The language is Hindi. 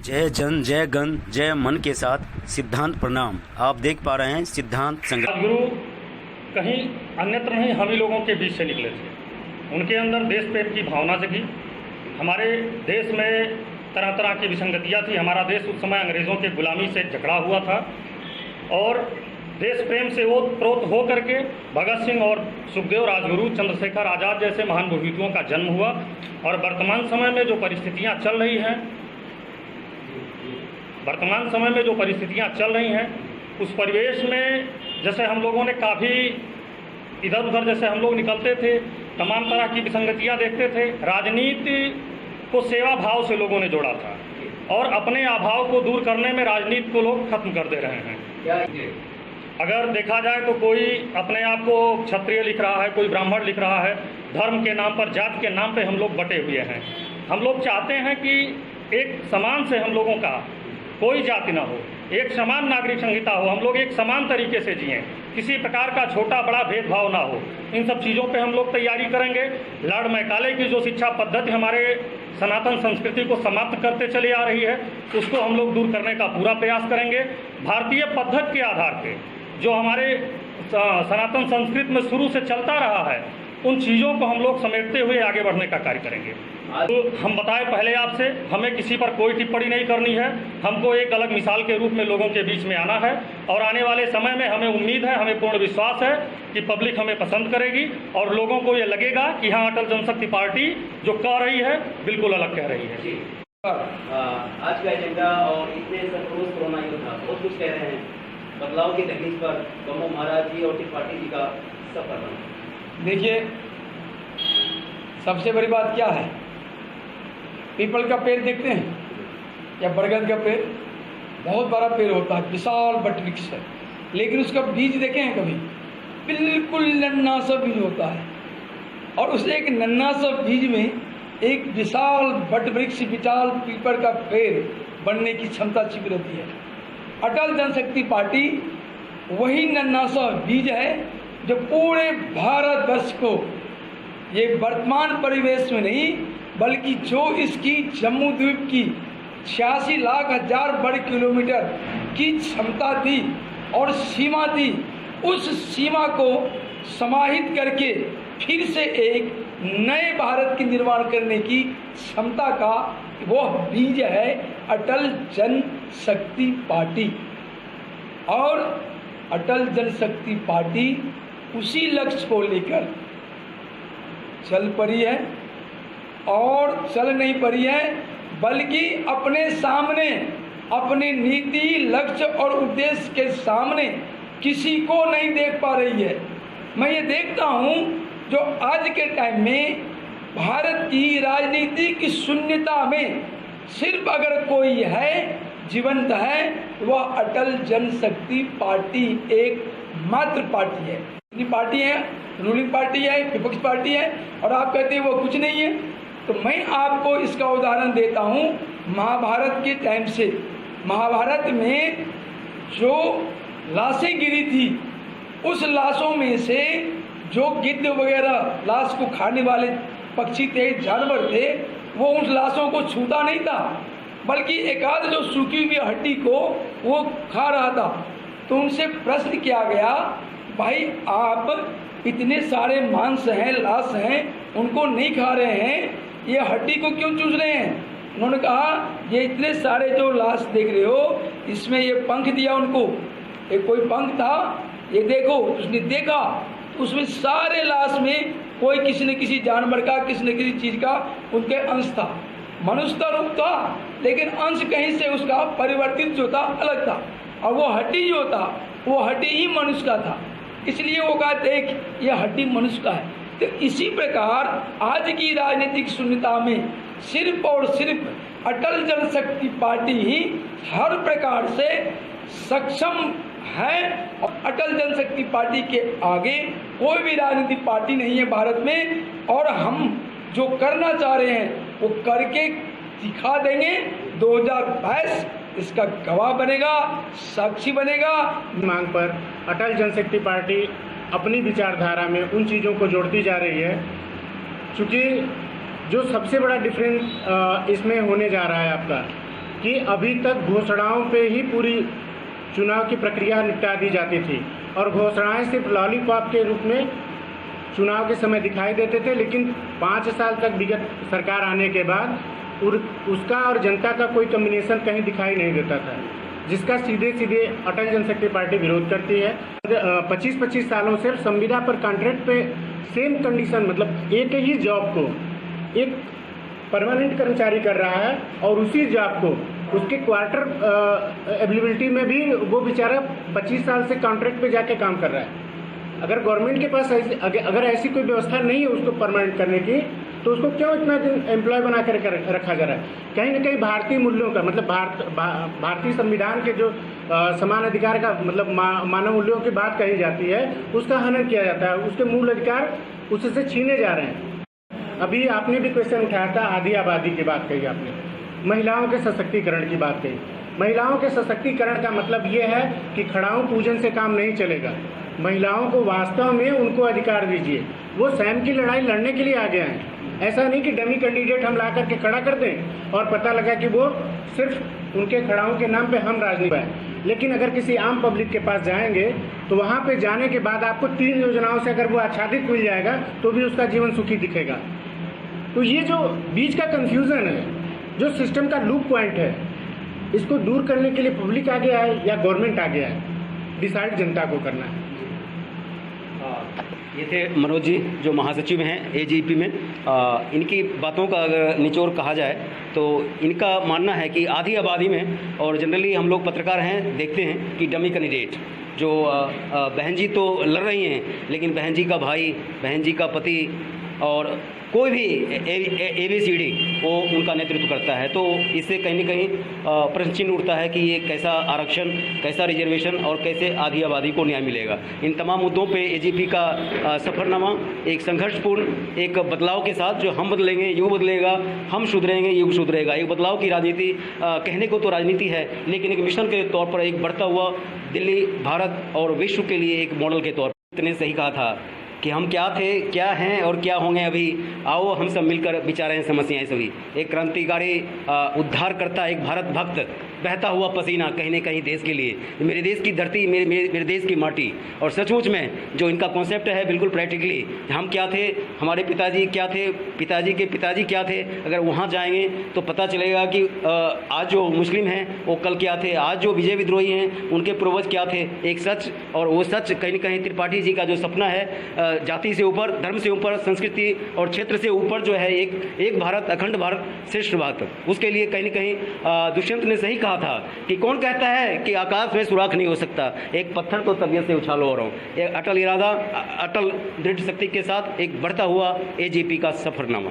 जय जन जय गण जय मन के साथ सिद्धांत प्रणाम। आप देख पा रहे हैं सिद्धांत संग्राम। राजगुरु कहीं अन्यत्र नहीं, हम ही लोगों के बीच से निकले थे। उनके अंदर देश प्रेम की भावना जगी। हमारे देश में तरह तरह की विसंगतियाँ थी। हमारा देश उस समय अंग्रेज़ों के गुलामी से जकड़ा हुआ था और देश प्रेम से ओतप्रोत हो करके भगत सिंह और सुखदेव, राजगुरु, चंद्रशेखर आज़ाद जैसे महान विभूतियों का जन्म हुआ। और वर्तमान समय में जो परिस्थितियाँ चल रही हैं, उस परिवेश में जैसे हम लोगों ने काफ़ी इधर उधर जैसे हम लोग निकलते थे, तमाम तरह की विसंगतियाँ देखते थे। राजनीति को सेवा भाव से लोगों ने जोड़ा था और अपने अभाव को दूर करने में राजनीति को लोग खत्म कर दे रहे हैं। अगर देखा जाए तो कोई अपने आप को क्षत्रिय लिख रहा है, कोई ब्राह्मण लिख रहा है। धर्म के नाम पर, जाति के नाम पे हम लोग बटे हुए हैं। हम लोग चाहते हैं कि एक समान से हम लोगों का कोई जाति ना हो, एक समान नागरिक संहिता हो, हम लोग एक समान तरीके से जिएं, किसी प्रकार का छोटा बड़ा भेदभाव ना हो। इन सब चीज़ों पे हम लोग तैयारी करेंगे। लॉर्ड मैकाले की जो शिक्षा पद्धति हमारे सनातन संस्कृति को समाप्त करते चली आ रही है, उसको हम लोग दूर करने का पूरा प्रयास करेंगे। भारतीय पद्धति के आधार पर जो हमारे सनातन संस्कृति में शुरू से चलता रहा है, उन चीज़ों को हम लोग समेटते हुए आगे बढ़ने का कार्य करेंगे। तो हम बताएं पहले आपसे, हमें किसी पर कोई टिप्पणी नहीं करनी है। हमको एक अलग मिसाल के रूप में लोगों के बीच में आना है और आने वाले समय में हमें उम्मीद है, हमें पूर्ण विश्वास है कि पब्लिक हमें पसंद करेगी और लोगों को ये लगेगा कि हाँ, अटल जनशक्ति पार्टी जो कह रही है बिल्कुल अलग कह रही है। आज का एजेंडा और इतने संतोष कोरोना योद्धा बहुत कुछ कह रहे हैं। बदलाव की तकनीक पर कमो महाराज जी और त्रिपाठी जी का सफर बना। देखिए, सबसे बड़ी बात क्या है, पीपल का पेड़ देखते हैं या बरगद का पेड़, बहुत बड़ा पेड़ होता है, विशाल वट वृक्ष है, लेकिन उसका बीज देखे हैं कभी? बिल्कुल नन्हा सा बीज होता है और उस एक नन्हा सा बीज में एक विशाल वट वृक्ष, विशाल पीपल का पेड़ बनने की क्षमता छिपी रहती है। अटल जनशक्ति पार्टी वही नन्हा सा बीज है जो पूरे भारतवर्ष को, ये वर्तमान परिवेश में नहीं बल्कि जो इसकी जम्मू द्वीप की 86 लाख हजार वर्ग किलोमीटर की क्षमता थी और सीमा थी, उस सीमा को समाहित करके फिर से एक नए भारत के निर्माण करने की क्षमता का वह बीज है अटल जनशक्ति पार्टी। और अटल जनशक्ति पार्टी उसी लक्ष्य को लेकर चल पड़ी है और चल नहीं पड़ी है, बल्कि अपने सामने अपने नीति, लक्ष्य और उद्देश्य के सामने किसी को नहीं देख पा रही है। मैं ये देखता हूँ जो आज के टाइम में भारत की राजनीति की शून्यता में सिर्फ अगर कोई है, जीवंत है, वह अटल जनशक्ति पार्टी एक मात्र पार्टी है। इतनी पार्टी है, रूलिंग पार्टी है, विपक्ष पार्टी है और आप कहते हैं वो कुछ नहीं है। तो मैं आपको इसका उदाहरण देता हूँ महाभारत के टाइम से। महाभारत में जो लाशें गिरी थी, उस लाशों में से जो गिद्ध वगैरह लाश को खाने वाले पक्षी थे, जानवर थे, वो उस लाशों को छूता नहीं था, बल्कि एक आध जो सूखी हुई हड्डी को वो खा रहा था। तो उनसे प्रश्न किया गया, भाई आप इतने सारे मांस हैं, लाश हैं, उनको नहीं खा रहे हैं, ये हड्डी को क्यों चूस रहे हैं? उन्होंने कहा, ये इतने सारे जो लाश देख रहे हो, इसमें ये पंख दिया उनको, एक कोई पंख था, ये देखो। उसने देखा तो उसमें सारे लाश में कोई किसी न किसी जानवर का, किसी न किसी चीज़ का उनके अंश था। मनुष्य का रूप था, लेकिन अंश कहीं से उसका परिवर्तित जो था अलग था, और वो हड्डी जो था वो हड्डी ही मनुष्य का था, इसलिए वो कहा देख ये हड्डी मनुष्य का है। तो इसी प्रकार आज की राजनीतिक शून्यता में सिर्फ और सिर्फ अटल जनशक्ति पार्टी ही हर प्रकार से सक्षम है और अटल जनशक्ति पार्टी के आगे कोई भी राजनीतिक पार्टी नहीं है भारत में। और हम जो करना चाह रहे हैं वो करके दिखा देंगे। 2022 इसका गवाह बनेगा, साक्षी बनेगा। मांग पर अटल जनशक्ति पार्टी अपनी विचारधारा में उन चीज़ों को जोड़ती जा रही है, क्योंकि जो सबसे बड़ा डिफरेंस इसमें होने जा रहा है आपका कि अभी तक घोषणाओं पे ही पूरी चुनाव की प्रक्रिया निपटा दी जाती थी और घोषणाएं सिर्फ लॉलीपॉप के रूप में चुनाव के समय दिखाई देते थे, लेकिन 5 साल तक विगत सरकार आने के बाद उसका और जनता का कोई कम्बिनेशन कहीं दिखाई नहीं देता था, जिसका सीधे सीधे अटल जनशक्ति पार्टी विरोध करती है। 25-25 सालों से संविदा पर कॉन्ट्रैक्ट पे सेम कंडीशन, मतलब एक ही जॉब को एक परमानेंट कर्मचारी कर रहा है और उसी जॉब को उसके क्वार्टर अवेलेबिलिटी में भी वो बेचारा 25 साल से कॉन्ट्रैक्ट पे जाके काम कर रहा है। अगर गवर्नमेंट के पास अगर ऐसी कोई व्यवस्था नहीं है उसको परमानेंट करने की, तो उसको क्यों इतना दिन एम्प्लॉय बना कर रखा जा रहा है? कहीं ना कहीं भारतीय मूल्यों का, मतलब भारतीय संविधान के जो समान अधिकार का मतलब मानव मूल्यों की बात कही जाती है, उसका हनन किया जाता है, उसके मूल अधिकार उससे छीने जा रहे हैं। अभी आपने भी क्वेश्चन उठाया था, आधी आबादी की बात कही आपने, महिलाओं के सशक्तिकरण की बात कही। महिलाओं के सशक्तिकरण का मतलब ये है कि खड़ाऊ पूजन से काम नहीं चलेगा। महिलाओं को वास्तव में उनको अधिकार दीजिए। वो स्वयं की लड़ाई लड़ने के लिए आगे आए, ऐसा नहीं कि डमी कैंडिडेट हम ला करके खड़ा कर दें और पता लगा कि वो सिर्फ उनके खड़ाओं के नाम पे हम राजनीति है। लेकिन अगर किसी आम पब्लिक के पास जाएंगे तो वहाँ पे जाने के बाद आपको 3 योजनाओं से अगर वो आच्छादित मिल जाएगा तो भी उसका जीवन सुखी दिखेगा। तो ये जो बीच का कंफ्यूजन है, जो सिस्टम का लूप पॉइंट है, इसको दूर करने के लिए पब्लिक आगे आए या गवर्नमेंट आगे आए, डिसाइड जनता को करना है। ये थे मनोज जी जो महासचिव हैं एजीपी में। इनकी बातों का अगर निचोड़ कहा जाए तो इनका मानना है कि आधी आबादी में, और जनरली हम लोग पत्रकार हैं देखते हैं कि डमी कैंडिडेट जो बहन जी तो लड़ रही हैं, लेकिन बहन जी का भाई, बहन जी का पति और कोई भी ABCD वो उनका नेतृत्व करता है। तो इससे कहीं न कहीं प्रश्न चिन्ह उठता है कि ये कैसा आरक्षण, कैसा रिजर्वेशन और कैसे आधी आबादी को न्याय मिलेगा। इन तमाम मुद्दों पे AGP का सफ़रनामा एक संघर्षपूर्ण एक बदलाव के साथ, जो हम बदलेंगे युग बदलेगा, हम सुधरेंगे युग सुधरेगा, एक बदलाव की राजनीति कहने को तो राजनीति है, लेकिन एक मिशन के तौर पर एक बढ़ता हुआ दिल्ली, भारत और विश्व के लिए एक मॉडल के तौर पर। इतने सही कहा था कि हम क्या थे, क्या हैं और क्या होंगे अभी। आओ हम सब मिलकर विचारें समस्याएं सभी। एक क्रांतिकारी उद्धार करता, एक भारत भक्त, बहता हुआ पसीना कहीं न कहीं देश के लिए, मेरे देश की धरती, मेरे देश की माटी। और सचमुच में जो इनका कॉन्सेप्ट है बिल्कुल प्रैक्टिकली, हम क्या थे, हमारे पिताजी क्या थे, पिताजी के पिताजी क्या थे, अगर वहाँ जाएंगे तो पता चलेगा कि आज जो मुस्लिम हैं वो कल क्या थे, आज जो विजय विद्रोही हैं उनके पूर्वज क्या थे। एक सच, और वो सच कहीं न कहीं त्रिपाठी जी का जो सपना है, जाति से ऊपर, धर्म से ऊपर, संस्कृति और क्षेत्र से ऊपर जो है एक भारत, अखंड भारत, श्रेष्ठ भारत, उसके लिए कहीं न कहीं दुष्यंत ने सही कहा था कि कौन कहता है कि आकाश में सुराख नहीं हो सकता, एक पत्थर तो तबीयत से उछालो और एक अटल इरादा, अटल दृढ़ शक्ति के साथ एक बढ़ता हुआ AGP का सफरनामा।